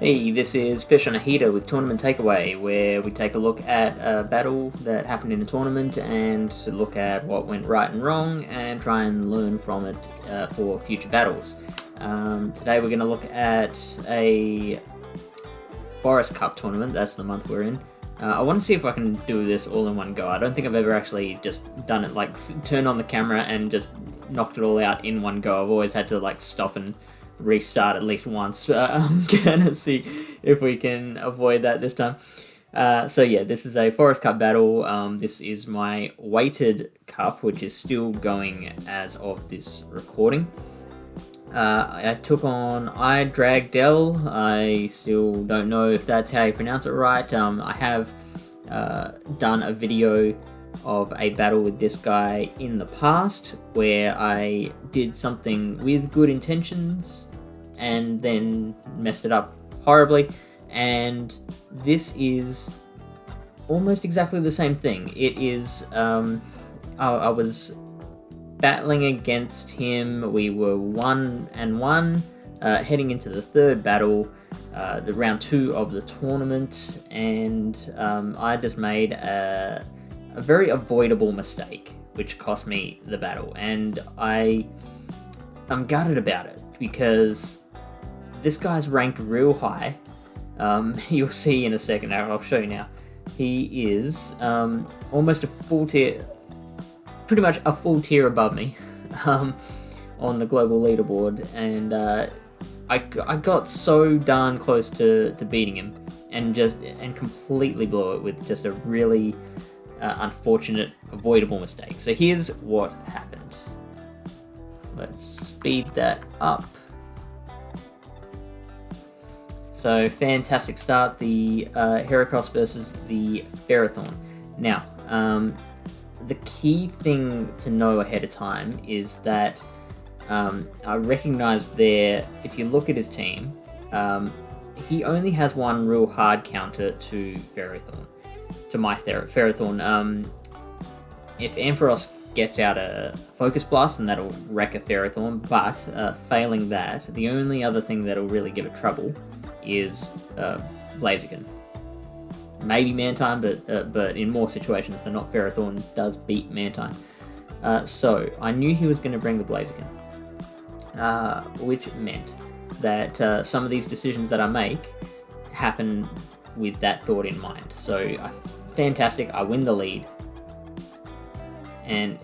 Hey, this is Fish on a Heater with Tournament Takeaway, where we take a look at a battle that happened in a tournament and look at what went right and wrong and try and learn from it for future battles. Today we're going to look at a Forest Cup tournament. That's the month we're in. I want to see if I can do this all in one go. I don't think I've ever actually just done it, like turn on the camera and just knocked it all out in one go. I've always had to like stop and restart at least once. I'm gonna see if we can avoid that this time. So yeah, this is a Forest Cup battle. This is my weighted cup, which is still going as of this recording. I took on Dragdell. I still don't know if that's how you pronounce it right. I have done a video of a battle with this guy in the past where I did something with good intentions and then messed it up horribly, and this is almost exactly the same thing. It is I was battling against him. We were 1-1 heading into the third battle, the round 2 of the tournament, and I just made a very avoidable mistake, which cost me the battle, and I'm gutted about it because this guy's ranked real high. You'll see in a second. I'll show you now. He is almost a full tier, pretty much a full tier above me on the global leaderboard, and I got so darn close to beating him, and completely blew it with just a really unfortunate, avoidable mistake. So here's what happened. Let's speed that up. So fantastic start, the Heracross versus the Ferrothorn. Now, the key thing to know ahead of time is that I recognized there, if you look at his team, he only has one real hard counter to Ferrothorn. To my Ferrothorn. If Ampharos gets out a Focus Blast, then that'll wreck a Ferrothorn, but failing that, the only other thing that'll really give it trouble is Blaziken. Maybe Mantine, but in more situations than not, Ferrothorn does beat Mantine. So I knew he was going to bring the Blaziken, which meant that some of these decisions that I make happen with that thought in mind. So fantastic, I win the lead, and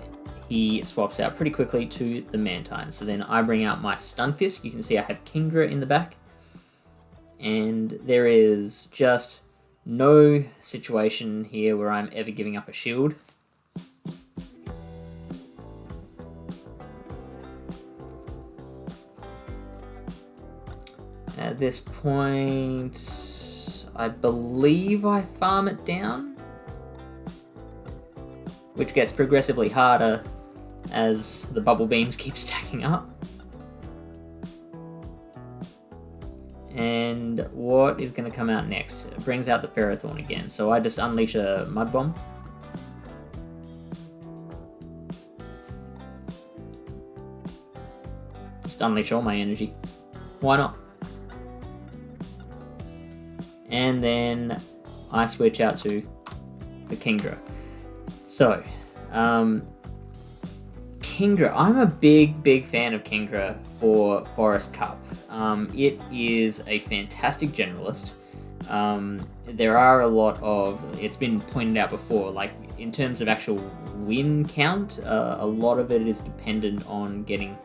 he swaps out pretty quickly to the Mantine. So then I bring out my Stunfisk. You can see I have Kingdra in the back, and there is just no situation here where I'm ever giving up a shield. At this point, I believe I farm it down, which gets progressively harder as the bubble beams keep stacking up. And what is going to come out next? It brings out the Ferrothorn again, so I just unleash a Mud Bomb. Just unleash all my energy. Why not? And then I switch out to the Kingdra. So, Kingdra, I'm a big fan of Kingdra for Forest Cup. It is a fantastic generalist. There are a lot of, it's been pointed out before, like in terms of actual win count, a lot of it is dependent on getting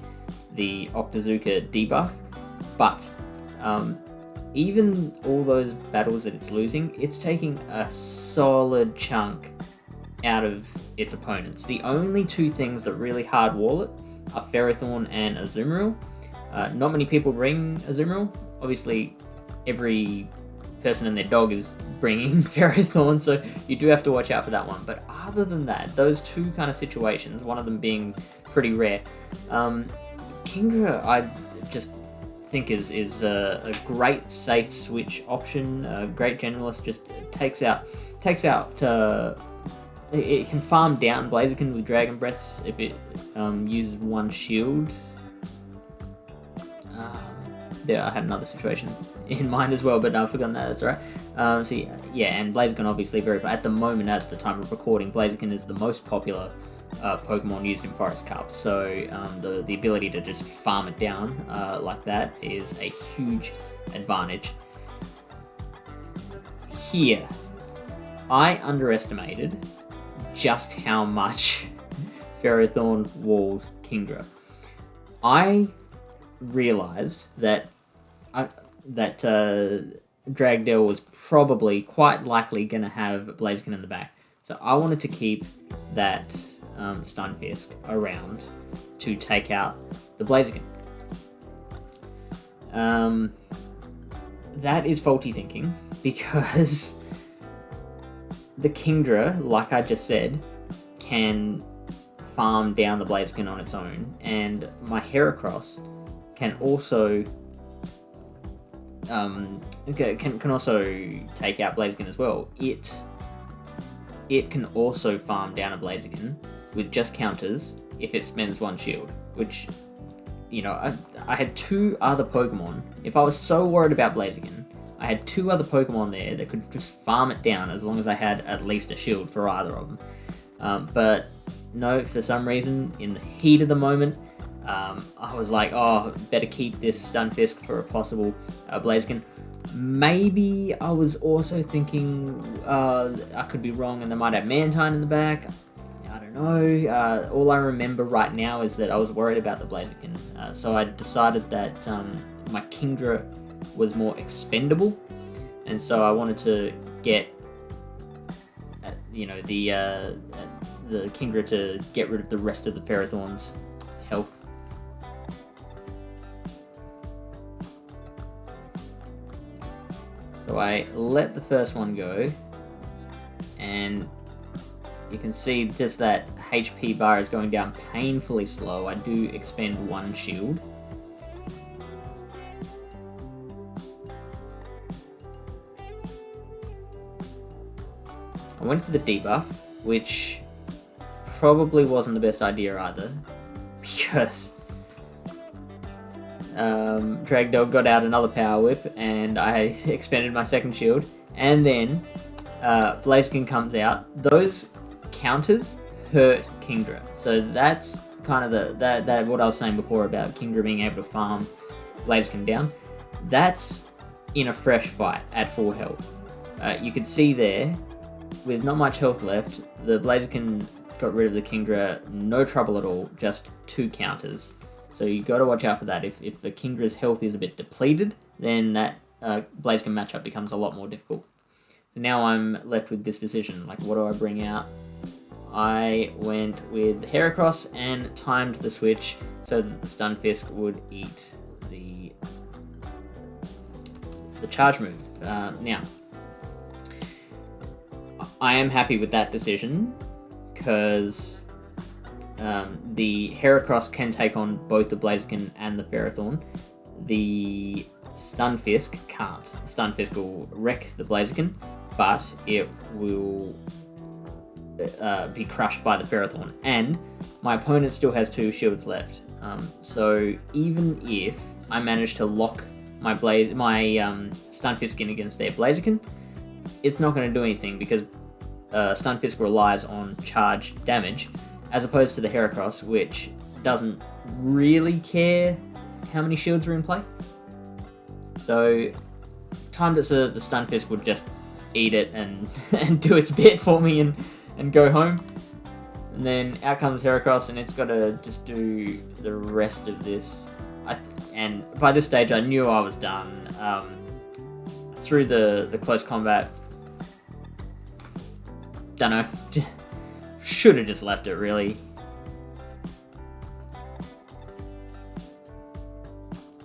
the Octazooka debuff, but even all those battles that it's losing, it's taking a solid chunk out of its opponents. The only two things that really hard wall it are Ferrothorn and Azumarill. Not many people bring Azumarill. Obviously, every person and their dog is bringing Ferrothorn, so you do have to watch out for that one. But other than that, those two kind of situations, one of them being pretty rare, Kingdra, I just think is a great safe switch option. A great generalist, just takes out. It can farm down Blaziken with Dragon Breaths if it uses one shield. there I had another situation in mind as well, but I've forgotten that. That's alright. So yeah, and Blaziken obviously at the moment, at the time of recording, Blaziken is the most popular Pokemon used in Forest Cup. So the ability to just farm it down like that is a huge advantage. Here, I underestimated just how much Ferrothorn walled Kingdra. I realized that Dragdale was probably quite likely going to have Blaziken in the back. So I wanted to keep that Stunfisk around to take out the Blaziken. That is faulty thinking, because the Kingdra, like I just said, can farm down the Blaziken on its own, and my Heracross can also can also take out Blaziken as well. It can also farm down a Blaziken with just counters if it spends one shield, which, you know, I had two other Pokemon. If I was so worried about Blaziken, I had two other Pokemon there that could just farm it down as long as I had at least a shield for either of them. But no, for some reason, in the heat of the moment, I was like, oh, better keep this Stunfisk for a possible Blaziken. Maybe I was also thinking I could be wrong and they might have Mantine in the back. I don't know. All I remember right now is that I was worried about the Blaziken. So I decided that my Kingdra was more expendable, and so I wanted to get the Kingdra to get rid of the rest of the Ferrothorn's health. So I let the first one go, and you can see just that HP bar is going down painfully slow. I do expend one shield. I went for the debuff, which probably wasn't the best idea either, because Dragdog got out another Power Whip, and I expended my second shield, and then Blaziken comes out. Those counters hurt Kingdra, so that's kind of that what I was saying before about Kingdra being able to farm Blaziken down. That's in a fresh fight at full health. You could see there, with not much health left, the Blaziken got rid of the Kingdra, no trouble at all, just two counters. So you got to watch out for that. If the Kingdra's health is a bit depleted, then that Blaziken matchup becomes a lot more difficult. So now I'm left with this decision, like, what do I bring out? I went with the Heracross and timed the switch so that the Stunfisk would eat the charge move. Now, I am happy with that decision, because the Heracross can take on both the Blaziken and the Ferrothorn. The Stunfisk can't. The Stunfisk will wreck the Blaziken, but it will be crushed by the Ferrothorn. And my opponent still has two shields left. So even if I manage to lock my Stunfisk in against their Blaziken, it's not going to do anything, because Stunfisk relies on charge damage, as opposed to the Heracross, which doesn't really care how many shields are in play. So, timed it so that the Stunfisk would just eat it and do its bit for me and go home. And then out comes Heracross, and it's got to just do the rest of this. And by this stage, I knew I was done. Through the close combat, don't know, should have just left it, really.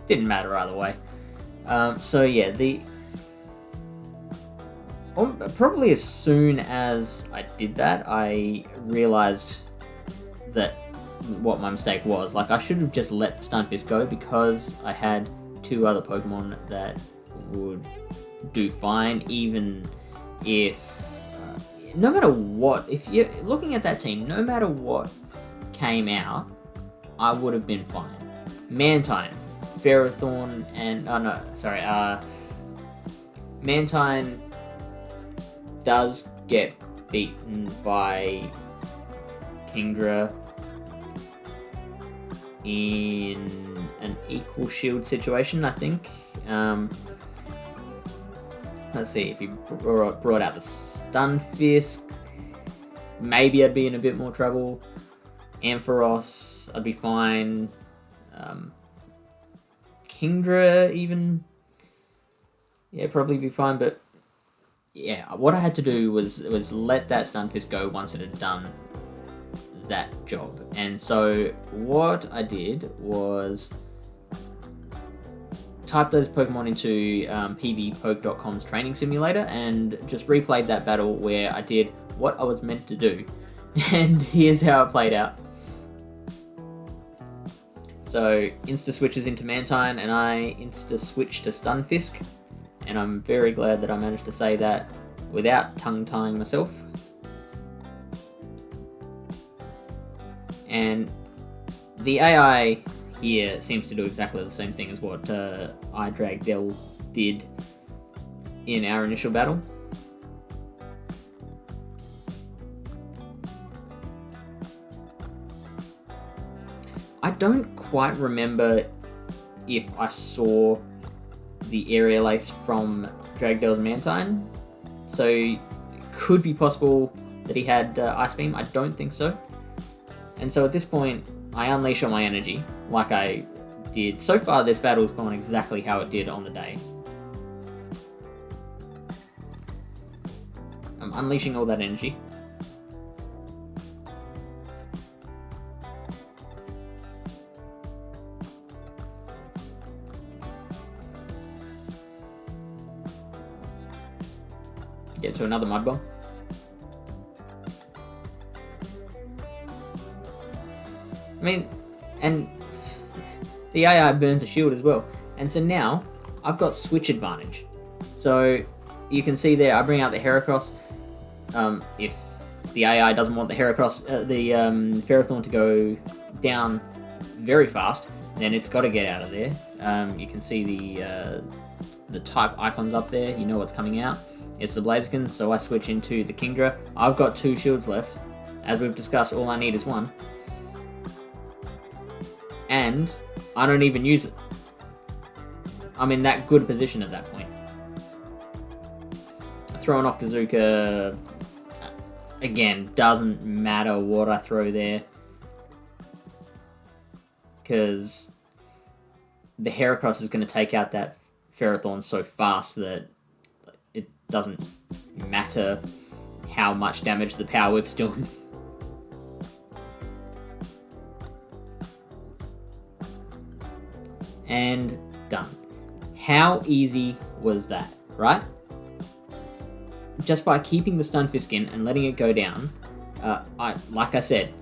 Didn't matter either way. So yeah, probably as soon as I did that, I realized that what my mistake was. Like, I should have just let the Stunfisk go, because I had two other Pokemon that would do fine, even if no matter what, if you're looking at that team, no matter what came out, I would have been fine. Mantine, Ferrothorn and Mantine does get beaten by Kingdra in an equal shield situation, I think. Let's see, if he brought out the Stunfisk, maybe I'd be in a bit more trouble. Ampharos, I'd be fine. Kingdra, even, yeah, probably be fine. But yeah, what I had to do was let that Stunfisk go once it had done that job. And so what I did was type those Pokemon into pvpoke.com's training simulator and just replayed that battle where I did what I was meant to do. And here's how it played out. So insta-switches into Mantine and I insta-switch to Stunfisk. And I'm very glad that I managed to say that without tongue-tying myself. And the AI here seems to do exactly the same thing as what iDragdell did in our initial battle. I don't quite remember if I saw the Aerial Ace from Dragdell's Mantine, so it could be possible that he had Ice Beam. I don't think so. And so at this point, I unleash all my energy, like I did. So far, this battle's gone exactly how it did on the day. I'm unleashing all that energy. Get to another Mud Bomb. I mean, and the AI burns a shield as well. And so now, I've got switch advantage. So, you can see there, I bring out the Heracross. If the AI doesn't want the Heracross, the Ferrothorn to go down very fast, then it's got to get out of there. You can see the type icons up there, you know what's coming out. It's the Blaziken, so I switch into the Kingdra. I've got 2 shields left. As we've discussed, all I need is 1. And I don't even use it. I'm in that good position at that point. I throw an Octazooka. Again, doesn't matter what I throw there, because the Heracross is going to take out that Ferrothorn so fast that it doesn't matter how much damage the Power Whip's doing. And done. How easy was that, right? Just by keeping the Stunfisk in and letting it go down, like I said,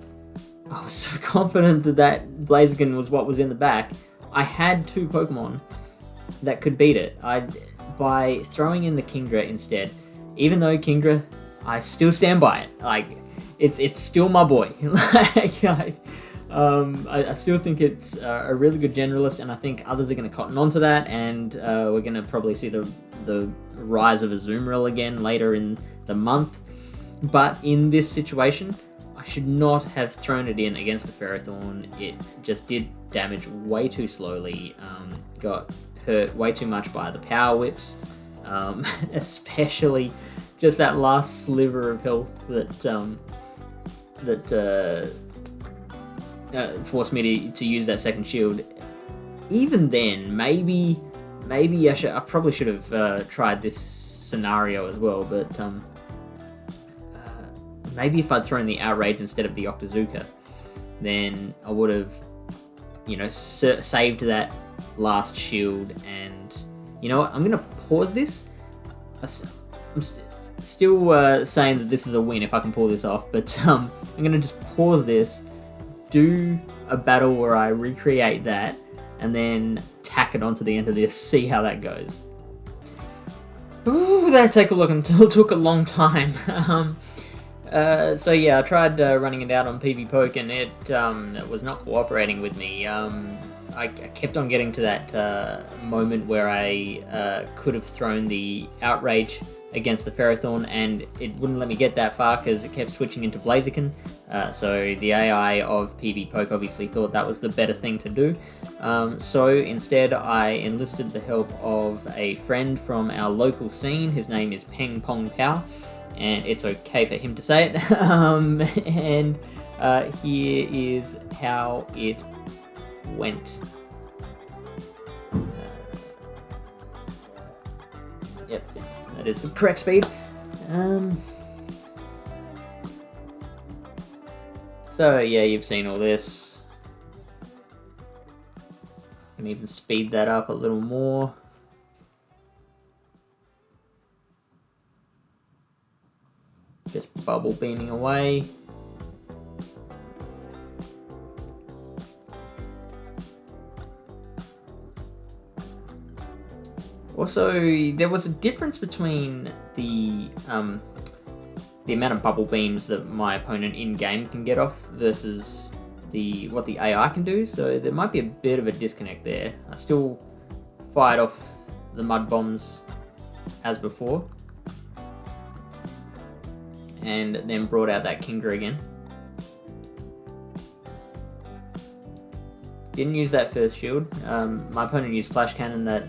I was so confident that Blaziken was what was in the back. I had 2 Pokemon that could beat it. By throwing in the Kingdra instead, even though Kingdra, I still stand by it. Like, it's still my boy. Like, I still think it's a really good generalist, and I think others are going to cotton onto that, and we're going to probably see the rise of a Azumarill again later in the month. But in this situation, I should not have thrown it in against the Ferrothorn. It just did damage way too slowly, got hurt way too much by the Power Whips, especially just that last sliver of health that forced me to use that second shield. Even then, maybe I probably should have tried this scenario as well, but maybe if I'd thrown the Outrage instead of the Octazooka, then I would have, saved that last shield. And you know what? I'm gonna pause this. I'm still saying that this is a win if I can pull this off, but I'm gonna just pause this, do a battle where I recreate that, and then tack it onto the end of this, see how that goes. Ooh, that took a long time. So yeah, I tried running it out on PvPoke, and it was not cooperating with me. I kept on getting to that moment where I could have thrown the Outrage against the Ferrothorn, and it wouldn't let me get that far because it kept switching into Blaziken. So the AI of PB Poke obviously thought that was the better thing to do. So instead I enlisted the help of a friend from our local scene. His name is Peng Pong Pow, and it's okay for him to say it. And here is how it went. Yep, that is the correct speed. So yeah, you've seen all this. Can even speed that up a little more. Just bubble beaming away. Also, there was a difference between the amount of bubble beams that my opponent in-game can get off versus what the AI can do, so there might be a bit of a disconnect there. I still fired off the mud bombs as before, and then brought out that Kingdra again. Didn't use that first shield. My opponent used Flash Cannon. That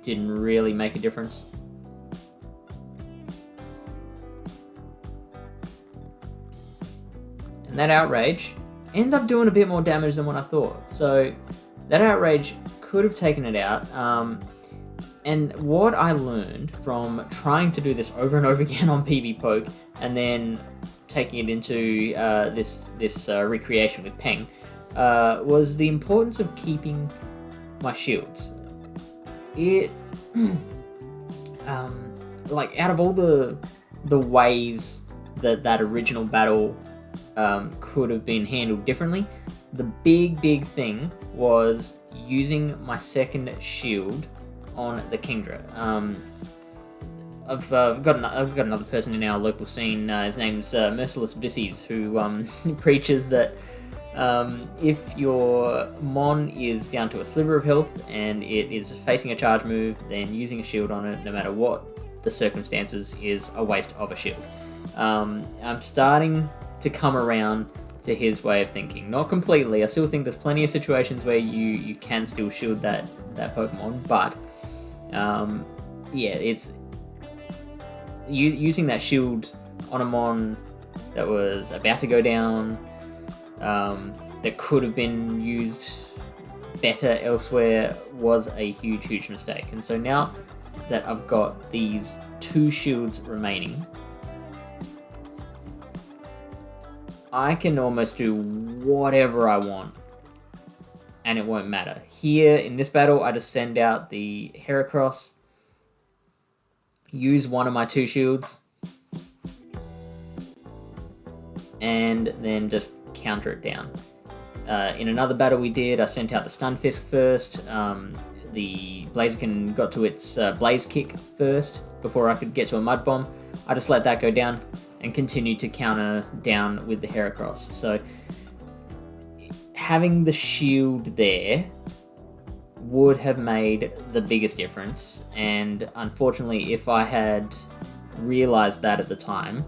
didn't really make a difference. And that Outrage ends up doing a bit more damage than what I thought. So that Outrage could have taken it out. And what I learned from trying to do this over and over again on PB Poke, and then taking it into this recreation with Peng, was the importance of keeping my shields. It like, out of all the ways that original battle could have been handled differently, the big thing was using my second shield on the Kingdra. I've got another person in our local scene. His name's Merciless Bissies, who preaches that if your Mon is down to a sliver of health and it is facing a charge move, then using a shield on it, no matter what the circumstances, is a waste of a shield. I'm starting to come around to his way of thinking. Not completely. I still think there's plenty of situations where you can still shield that Pokemon, but yeah, it's using that shield on a Mon that was about to go down, that could have been used better elsewhere, was a huge mistake. And so now that I've got these 2 shields remaining, I can almost do whatever I want and it won't matter. Here in this battle, I just send out the Heracross, use one of my 2 shields, and then just counter it down. In another battle we did, I sent out the Stunfisk first. The Blaziken got to its Blaze Kick first before I could get to a Mud Bomb. I just let that go down and continued to counter down with the Heracross. So having the shield there would have made the biggest difference, and unfortunately, if I had realized that at the time,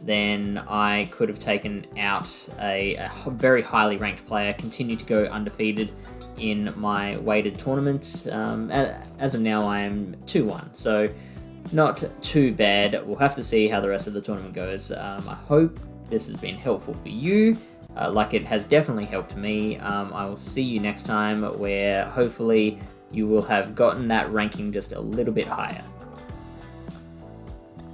then I could have taken out a very highly ranked player, continued to go undefeated in my weighted tournaments. As of now, I am 2-1, so not too bad. We'll have to see how the rest of the tournament goes. I hope this has been helpful for you, like it has definitely helped me. I will see you next time, where hopefully you will have gotten that ranking just a little bit higher.